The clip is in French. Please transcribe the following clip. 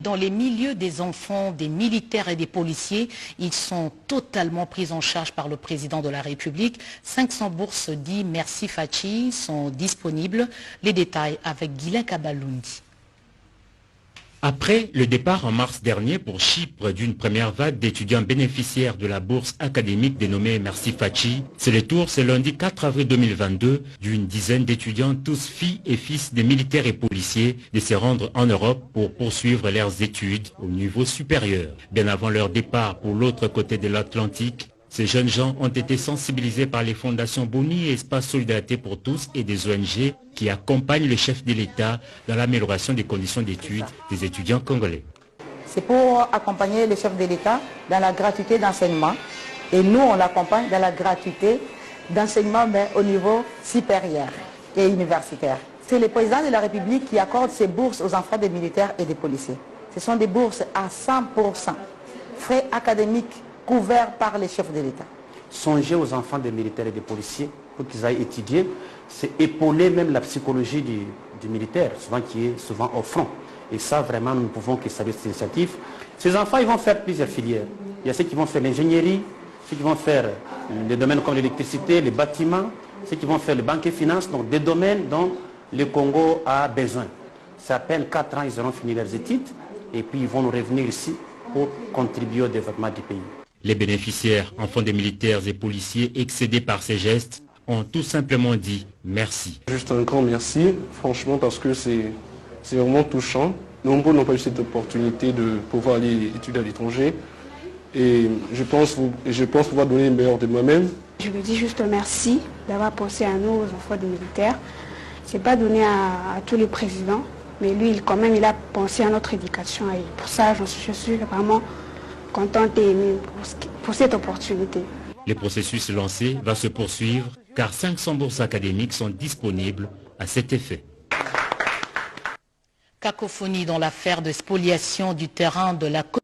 Dans les milieux des enfants, des militaires et des policiers, ils sont totalement pris en charge par le président de la République. 500 bourses dites Merci Fachi sont disponibles. Les détails avec Guylain Kabalundi. Après le départ en mars dernier pour Chypre d'une première vague d'étudiants bénéficiaires de la bourse académique dénommée Merci Fachi, c'est le tour ce lundi 4 avril 2022 d'une dizaine d'étudiants, tous filles et fils des militaires et policiers, de se rendre en Europe pour poursuivre leurs études au niveau supérieur. Bien avant leur départ pour l'autre côté de l'Atlantique, ces jeunes gens ont été sensibilisés par les fondations Boni et Espace Solidarité pour tous et des ONG qui accompagnent le chef de l'État dans l'amélioration des conditions d'études des étudiants congolais. C'est pour accompagner le chef de l'État dans la gratuité d'enseignement et nous on l'accompagne dans la gratuité d'enseignement mais au niveau supérieur et universitaire. C'est le président de la République qui accorde ces bourses aux enfants des militaires et des policiers. Ce sont des bourses à 100%, frais académiques couverts par les chefs de l'État. Songer aux enfants des militaires et des policiers pour qu'ils aillent étudier, c'est épauler même la psychologie du militaire, souvent qui est souvent au front. Et ça, vraiment, nous ne pouvons que saluer cette initiative. Ces enfants, ils vont faire plusieurs filières. Il y a ceux qui vont faire l'ingénierie, ceux qui vont faire les domaines comme l'électricité, les bâtiments, ceux qui vont faire les banques et finances, donc des domaines dont le Congo a besoin. C'est à peine 4 ans, ils auront fini leurs études et puis ils vont nous revenir ici pour contribuer au développement du pays. Les bénéficiaires, enfants des militaires et policiers excédés par ces gestes, ont tout simplement dit merci. Juste un grand merci, franchement, parce que c'est vraiment touchant. Nombreux n'ont pas eu cette opportunité de pouvoir aller étudier à l'étranger. Et je pense pouvoir donner le meilleur de moi-même. Je lui dis juste merci d'avoir pensé à nous, aux enfants des militaires. Ce n'est pas donné à tous les présidents, mais lui, quand même, il a pensé à notre éducation. Et pour ça, je suis vraiment contente et émue pour cette opportunité. Le processus lancé va se poursuivre car 500 bourses académiques sont disponibles à cet effet. Cacophonie dans l'affaire de spoliation du terrain de la